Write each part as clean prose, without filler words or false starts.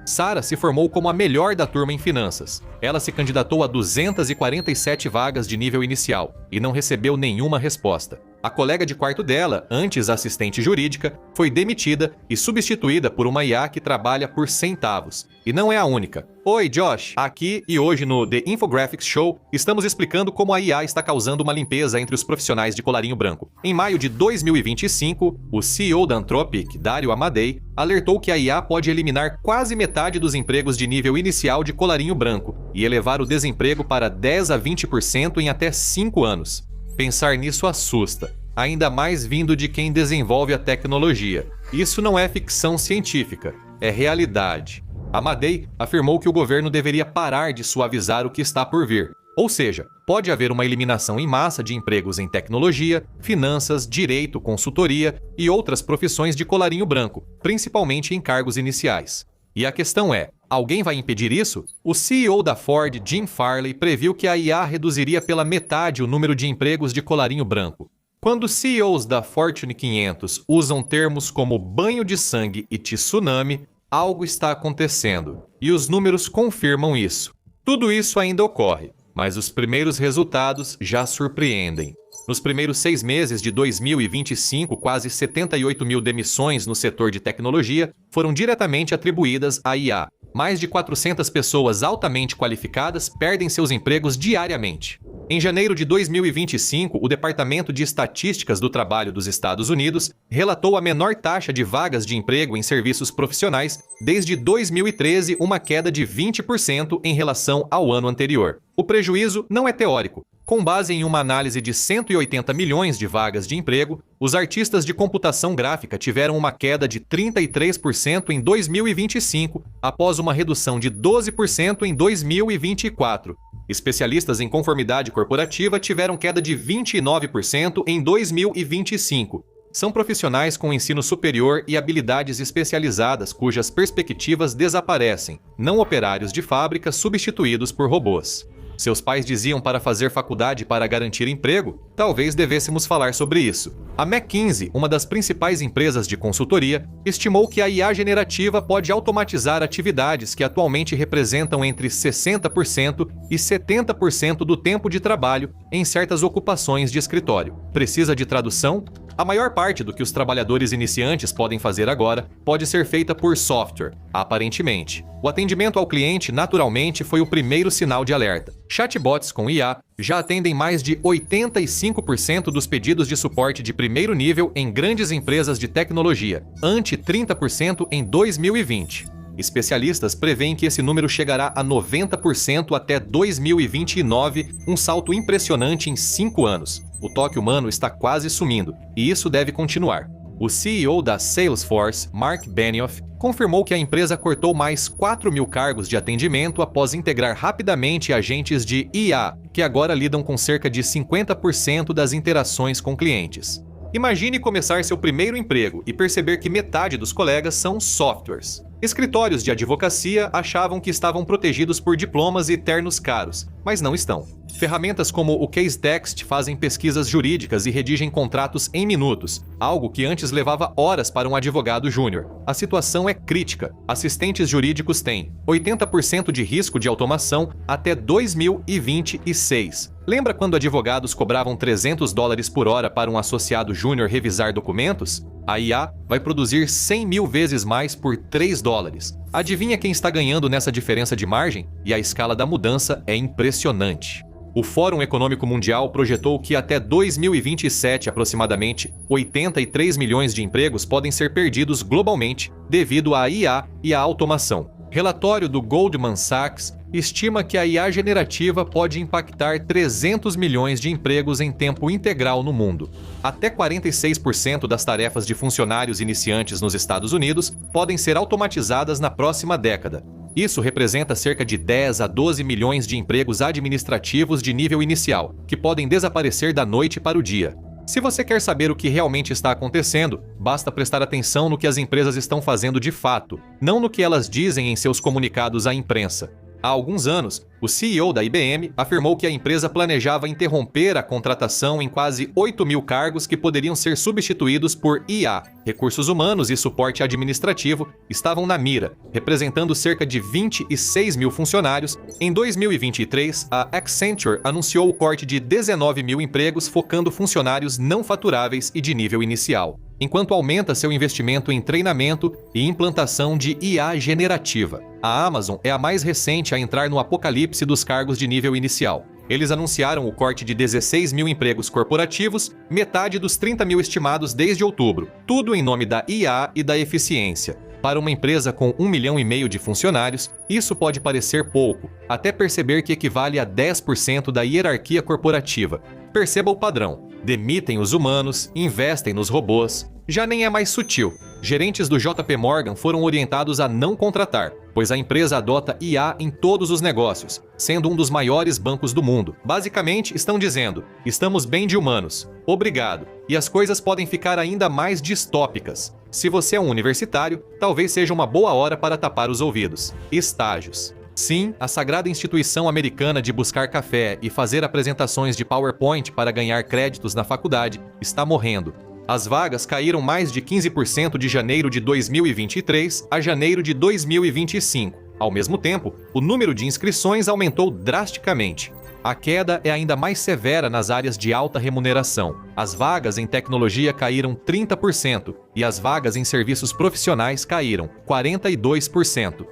Sarah se formou como a melhor da turma em finanças. Ela se candidatou a 247 vagas de nível inicial e não recebeu nenhuma resposta. A colega de quarto dela, antes assistente jurídica, foi demitida e substituída por uma IA que trabalha por centavos. E não é a única. Oi, Josh! Aqui e hoje no The Infographics Show, estamos explicando como a IA está causando uma limpeza entre os profissionais de colarinho branco. Em maio de 2025, o CEO da Anthropic, Dario Amodei, alertou que a IA pode eliminar quase metade dos empregos de nível inicial de colarinho branco e elevar o desemprego para 10 a 20% em até 5 anos. Pensar nisso assusta, ainda mais vindo de quem desenvolve a tecnologia. Isso não é ficção científica, é realidade. Amodei afirmou que o governo deveria parar de suavizar o que está por vir. Ou seja, pode haver uma eliminação em massa de empregos em tecnologia, finanças, direito, consultoria e outras profissões de colarinho branco, principalmente em cargos iniciais. E a questão é, alguém vai impedir isso? O CEO da Ford, Jim Farley, previu que a IA reduziria pela metade o número de empregos de colarinho branco. Quando CEOs da Fortune 500 usam termos como banho de sangue e tsunami, algo está acontecendo. E os números confirmam isso. Tudo isso ainda ocorre, mas os primeiros resultados já surpreendem. Nos primeiros 6 meses de 2025, quase 78 mil demissões no setor de tecnologia foram diretamente atribuídas à IA. Mais de 400 pessoas altamente qualificadas perdem seus empregos diariamente. Em janeiro de 2025, o Departamento de Estatísticas do Trabalho dos Estados Unidos relatou a menor taxa de vagas de emprego em serviços profissionais desde 2013, uma queda de 20% em relação ao ano anterior. O prejuízo não é teórico. Com base em uma análise de 180 milhões de vagas de emprego, os artistas de computação gráfica tiveram uma queda de 33% em 2025, após uma redução de 12% em 2024. Especialistas em conformidade corporativa tiveram queda de 29% em 2025. São profissionais com ensino superior e habilidades especializadas cujas perspectivas desaparecem, não operários de fábrica substituídos por robôs. Seus pais diziam para fazer faculdade para garantir emprego? Talvez devêssemos falar sobre isso. A McKinsey, uma das principais empresas de consultoria, estimou que a IA generativa pode automatizar atividades que atualmente representam entre 60% e 70% do tempo de trabalho em certas ocupações de escritório. Precisa de tradução? A maior parte do que os trabalhadores iniciantes podem fazer agora pode ser feita por software, aparentemente. O atendimento ao cliente, naturalmente, foi o primeiro sinal de alerta. Chatbots com IA já atendem mais de 85% dos pedidos de suporte de primeiro nível em grandes empresas de tecnologia, ante 30% em 2020. Especialistas preveem que esse número chegará a 90% até 2029, um salto impressionante em 5 anos. O toque humano está quase sumindo, e isso deve continuar. O CEO da Salesforce, Mark Benioff, confirmou que a empresa cortou mais 4 mil cargos de atendimento após integrar rapidamente agentes de IA, que agora lidam com cerca de 50% das interações com clientes. Imagine começar seu primeiro emprego e perceber que metade dos colegas são softwares. Escritórios de advocacia achavam que estavam protegidos por diplomas e ternos caros, mas não estão. Ferramentas como o CaseText fazem pesquisas jurídicas e redigem contratos em minutos, algo que antes levava horas para um advogado júnior. A situação é crítica. Assistentes jurídicos têm 80% de risco de automação até 2026. Lembra quando advogados cobravam $300 por hora para um associado júnior revisar documentos? A IA vai produzir 100 mil vezes mais por $3. Adivinha quem está ganhando nessa diferença de margem? E a escala da mudança é impressionante. O Fórum Econômico Mundial projetou que até 2027, aproximadamente 83 milhões de empregos podem ser perdidos globalmente devido à IA e à automação. Relatório do Goldman Sachs estima que a IA generativa pode impactar 300 milhões de empregos em tempo integral no mundo. Até 46% das tarefas de funcionários iniciantes nos Estados Unidos podem ser automatizadas na próxima década. Isso representa cerca de 10 a 12 milhões de empregos administrativos de nível inicial, que podem desaparecer da noite para o dia. Se você quer saber o que realmente está acontecendo, basta prestar atenção no que as empresas estão fazendo de fato, não no que elas dizem em seus comunicados à imprensa. Há alguns anos, o CEO da IBM afirmou que a empresa planejava interromper a contratação em quase 8 mil cargos que poderiam ser substituídos por IA. Recursos humanos e suporte administrativo estavam na mira, representando cerca de 26 mil funcionários. Em 2023, a Accenture anunciou o corte de 19 mil empregos focando funcionários não faturáveis e de nível inicial, enquanto aumenta seu investimento em treinamento e implantação de IA generativa. A Amazon é a mais recente a entrar no apocalipse dos cargos de nível inicial. Eles anunciaram o corte de 16 mil empregos corporativos, metade dos 30 mil estimados desde outubro, tudo em nome da IA e da eficiência. Para uma empresa com 1,5 milhão de funcionários, isso pode parecer pouco, até perceber que equivale a 10% da hierarquia corporativa. Perceba o padrão. Demitem os humanos, investem nos robôs. Já nem é mais sutil. Gerentes do JP Morgan foram orientados a não contratar, pois a empresa adota IA em todos os negócios, sendo um dos maiores bancos do mundo. Basicamente, estão dizendo: estamos bem de humanos, obrigado. E as coisas podem ficar ainda mais distópicas. Se você é um universitário, talvez seja uma boa hora para tapar os ouvidos. Estágios. Sim, a sagrada instituição americana de buscar café e fazer apresentações de PowerPoint para ganhar créditos na faculdade está morrendo. As vagas caíram mais de 15% de janeiro de 2023 a janeiro de 2025. Ao mesmo tempo, o número de inscrições aumentou drasticamente. A queda é ainda mais severa nas áreas de alta remuneração. As vagas em tecnologia caíram 30% e as vagas em serviços profissionais caíram 42%.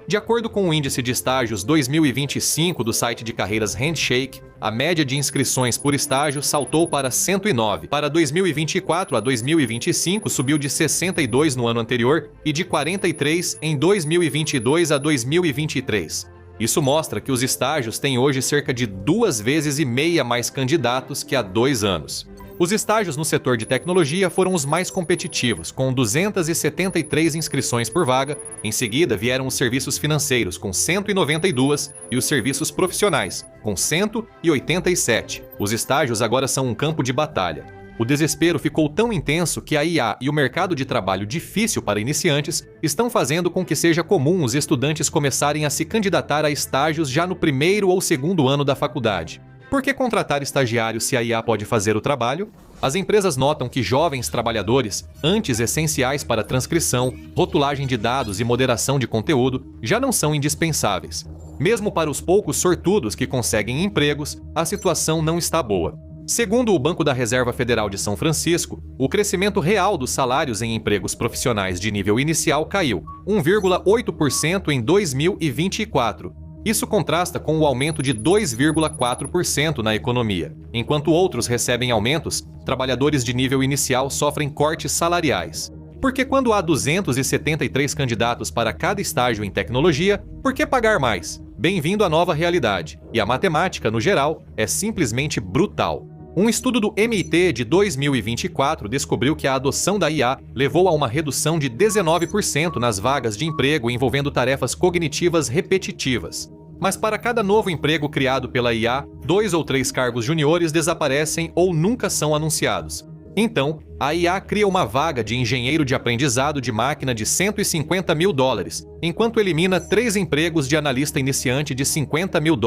De acordo com o Índice de Estágios 2025 do site de carreiras Handshake, a média de inscrições por estágio saltou para 109. Para 2024 a 2025, subiu de 62 no ano anterior e de 43 em 2022 a 2023. Isso mostra que os estágios têm hoje cerca de 2,5 vezes mais candidatos que há 2 anos. Os estágios no setor de tecnologia foram os mais competitivos, com 273 inscrições por vaga. Em seguida, vieram os serviços financeiros, com 192, e os serviços profissionais, com 187. Os estágios agora são um campo de batalha. O desespero ficou tão intenso que a IA e o mercado de trabalho difícil para iniciantes estão fazendo com que seja comum os estudantes começarem a se candidatar a estágios já no primeiro ou segundo ano da faculdade. Por que contratar estagiários se a IA pode fazer o trabalho? As empresas notam que jovens trabalhadores, antes essenciais para transcrição, rotulagem de dados e moderação de conteúdo, já não são indispensáveis. Mesmo para os poucos sortudos que conseguem empregos, a situação não está boa. Segundo o Banco da Reserva Federal de São Francisco, o crescimento real dos salários em empregos profissionais de nível inicial caiu 1,8% em 2024. Isso contrasta com o aumento de 2,4% na economia. Enquanto outros recebem aumentos, trabalhadores de nível inicial sofrem cortes salariais. Porque quando há 273 candidatos para cada estágio em tecnologia, por que pagar mais? Bem-vindo à nova realidade. E a matemática, no geral, é simplesmente brutal. Um estudo do MIT de 2024 descobriu que a adoção da IA levou a uma redução de 19% nas vagas de emprego envolvendo tarefas cognitivas repetitivas. Mas para cada novo emprego criado pela IA, 2 ou 3 cargos juniores desaparecem ou nunca são anunciados. Então, a IA cria uma vaga de engenheiro de aprendizado de máquina de $150 mil, enquanto elimina 3 empregos de analista iniciante de $50 mil.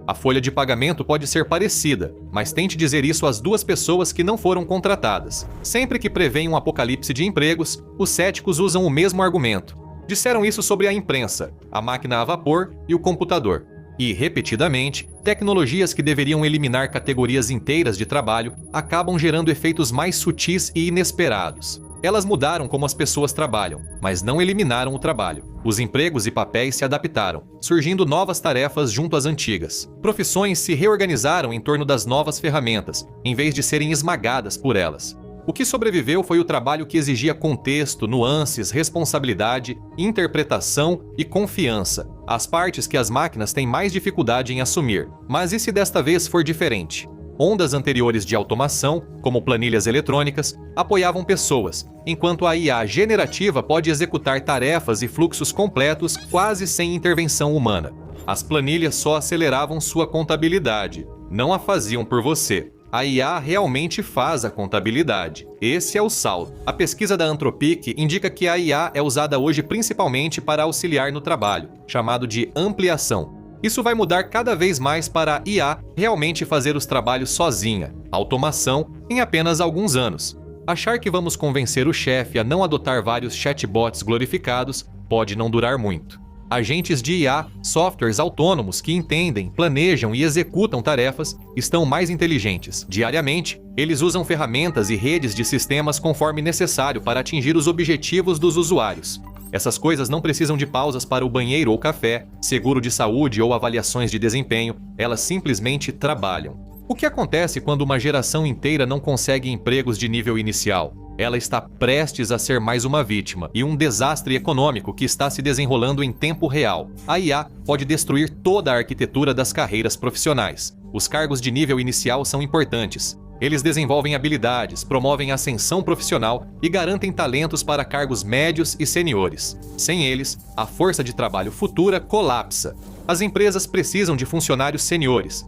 A folha de pagamento pode ser parecida, mas tente dizer isso às 2 pessoas que não foram contratadas. Sempre que prevêem um apocalipse de empregos, os céticos usam o mesmo argumento. Disseram isso sobre a imprensa, a máquina a vapor e o computador. E, repetidamente, tecnologias que deveriam eliminar categorias inteiras de trabalho acabam gerando efeitos mais sutis e inesperados. Elas mudaram como as pessoas trabalham, mas não eliminaram o trabalho. Os empregos e papéis se adaptaram, surgindo novas tarefas junto às antigas. Profissões se reorganizaram em torno das novas ferramentas, em vez de serem esmagadas por elas. O que sobreviveu foi o trabalho que exigia contexto, nuances, responsabilidade, interpretação e confiança. As partes que as máquinas têm mais dificuldade em assumir. Mas e se desta vez for diferente? Ondas anteriores de automação, como planilhas eletrônicas, apoiavam pessoas, enquanto a IA generativa pode executar tarefas e fluxos completos quase sem intervenção humana. As planilhas só aceleravam sua contabilidade, não a faziam por você. A IA realmente faz a contabilidade. Esse é o saldo. A pesquisa da Anthropic indica que a IA é usada hoje principalmente para auxiliar no trabalho, chamado de ampliação. Isso vai mudar cada vez mais para a IA realmente fazer os trabalhos sozinha, automação, em apenas alguns anos. Achar que vamos convencer o chefe a não adotar vários chatbots glorificados pode não durar muito. Agentes de IA, softwares autônomos que entendem, planejam e executam tarefas, estão mais inteligentes. Diariamente, eles usam ferramentas e redes de sistemas conforme necessário para atingir os objetivos dos usuários. Essas coisas não precisam de pausas para o banheiro ou café, seguro de saúde ou avaliações de desempenho, elas simplesmente trabalham. O que acontece quando uma geração inteira não consegue empregos de nível inicial? Ela está prestes a ser mais uma vítima e um desastre econômico que está se desenrolando em tempo real. A IA pode destruir toda a arquitetura das carreiras profissionais. Os cargos de nível inicial são importantes. Eles desenvolvem habilidades, promovem ascensão profissional e garantem talentos para cargos médios e seniores. Sem eles, a força de trabalho futura colapsa. As empresas precisam de funcionários seniores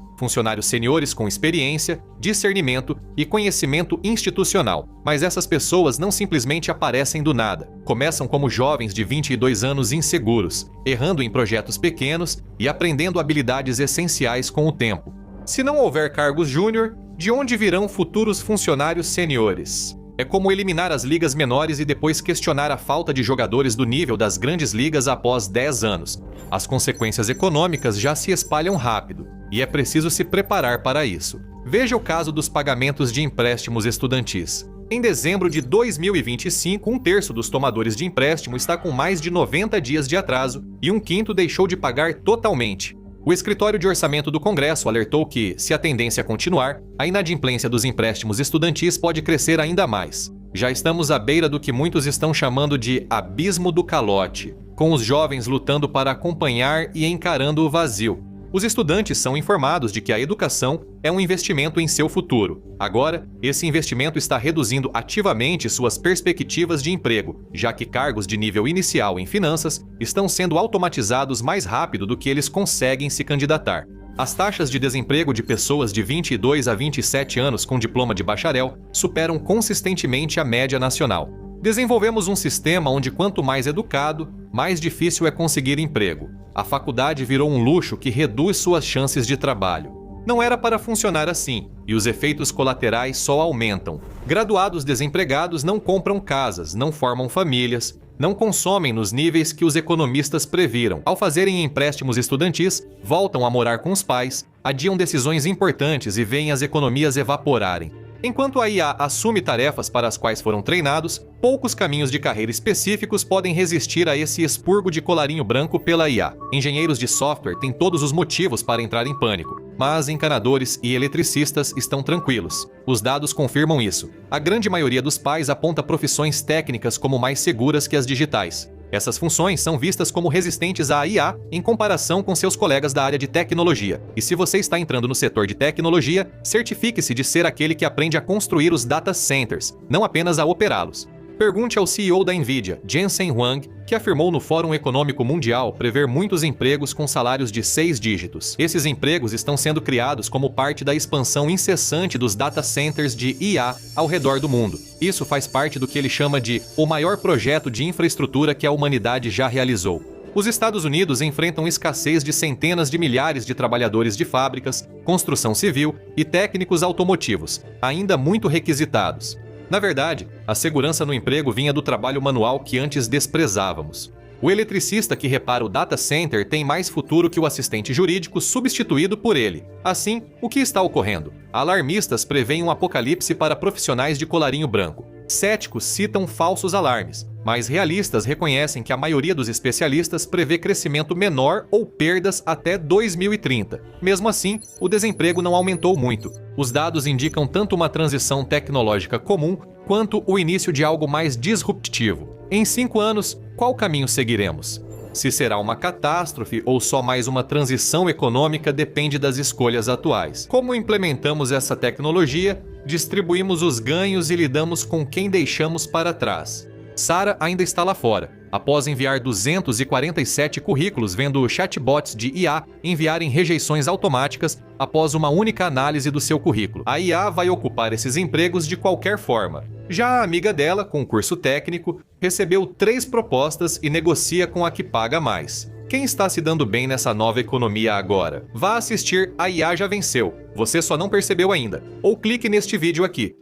com experiência, discernimento e conhecimento institucional. Mas essas pessoas não simplesmente aparecem do nada. Começam como jovens de 22 anos inseguros, errando em projetos pequenos e aprendendo habilidades essenciais com o tempo. Se não houver cargos júnior, de onde virão futuros funcionários seniores? É como eliminar as ligas menores e depois questionar a falta de jogadores do nível das grandes ligas após 10 anos. As consequências econômicas já se espalham rápido, e é preciso se preparar para isso. Veja o caso dos pagamentos de empréstimos estudantis. Em dezembro de 2025, um terço dos tomadores de empréstimo está com mais de 90 dias de atraso e um quinto deixou de pagar totalmente. O Escritório de Orçamento do Congresso alertou que, se a tendência continuar, a inadimplência dos empréstimos estudantis pode crescer ainda mais. Já estamos à beira do que muitos estão chamando de abismo do calote, com os jovens lutando para acompanhar e encarando o vazio. Os estudantes são informados de que a educação é um investimento em seu futuro. Agora, esse investimento está reduzindo ativamente suas perspectivas de emprego, já que cargos de nível inicial em finanças estão sendo automatizados mais rápido do que eles conseguem se candidatar. As taxas de desemprego de pessoas de 22 a 27 anos com diploma de bacharel superam consistentemente a média nacional. Desenvolvemos um sistema onde quanto mais educado, mais difícil é conseguir emprego. A faculdade virou um luxo que reduz suas chances de trabalho. Não era para funcionar assim, e os efeitos colaterais só aumentam. Graduados desempregados não compram casas, não formam famílias, não consomem nos níveis que os economistas previram. Ao fazerem empréstimos estudantis, voltam a morar com os pais, adiam decisões importantes e veem as economias evaporarem. Enquanto a IA assume tarefas para as quais foram treinados, poucos caminhos de carreira específicos podem resistir a esse expurgo de colarinho branco pela IA. Engenheiros de software têm todos os motivos para entrar em pânico, mas encanadores e eletricistas estão tranquilos. Os dados confirmam isso. A grande maioria dos pais aponta profissões técnicas como mais seguras que as digitais. Essas funções são vistas como resistentes à IA em comparação com seus colegas da área de tecnologia. E se você está entrando no setor de tecnologia, certifique-se de ser aquele que aprende a construir os data centers, não apenas a operá-los. Pergunte ao CEO da Nvidia, Jensen Huang, que afirmou no Fórum Econômico Mundial prever muitos empregos com salários de 6 dígitos. Esses empregos estão sendo criados como parte da expansão incessante dos data centers de IA ao redor do mundo. Isso faz parte do que ele chama de o maior projeto de infraestrutura que a humanidade já realizou. Os Estados Unidos enfrentam escassez de centenas de milhares de trabalhadores de fábricas, construção civil e técnicos automotivos, ainda muito requisitados. Na verdade, a segurança no emprego vinha do trabalho manual que antes desprezávamos. O eletricista que repara o data center tem mais futuro que o assistente jurídico substituído por ele. Assim, o que está ocorrendo? Alarmistas preveem um apocalipse para profissionais de colarinho branco. Céticos citam falsos alarmes, mas realistas reconhecem que a maioria dos especialistas prevê crescimento menor ou perdas até 2030. Mesmo assim, o desemprego não aumentou muito. Os dados indicam tanto uma transição tecnológica comum quanto o início de algo mais disruptivo. Em 5 anos, qual caminho seguiremos? Se será uma catástrofe ou só mais uma transição econômica depende das escolhas atuais. Como implementamos essa tecnologia, distribuímos os ganhos e lidamos com quem deixamos para trás. Sarah ainda está lá fora. após enviar 247 currículos vendo chatbots de IA enviarem rejeições automáticas após uma única análise do seu currículo. A IA vai ocupar esses empregos de qualquer forma. Já a amiga dela, com curso técnico, recebeu 3 propostas e negocia com a que paga mais. Quem está se dando bem nessa nova economia agora? Vá assistir A IA Já Venceu. Você só não percebeu ainda. Ou clique neste vídeo aqui.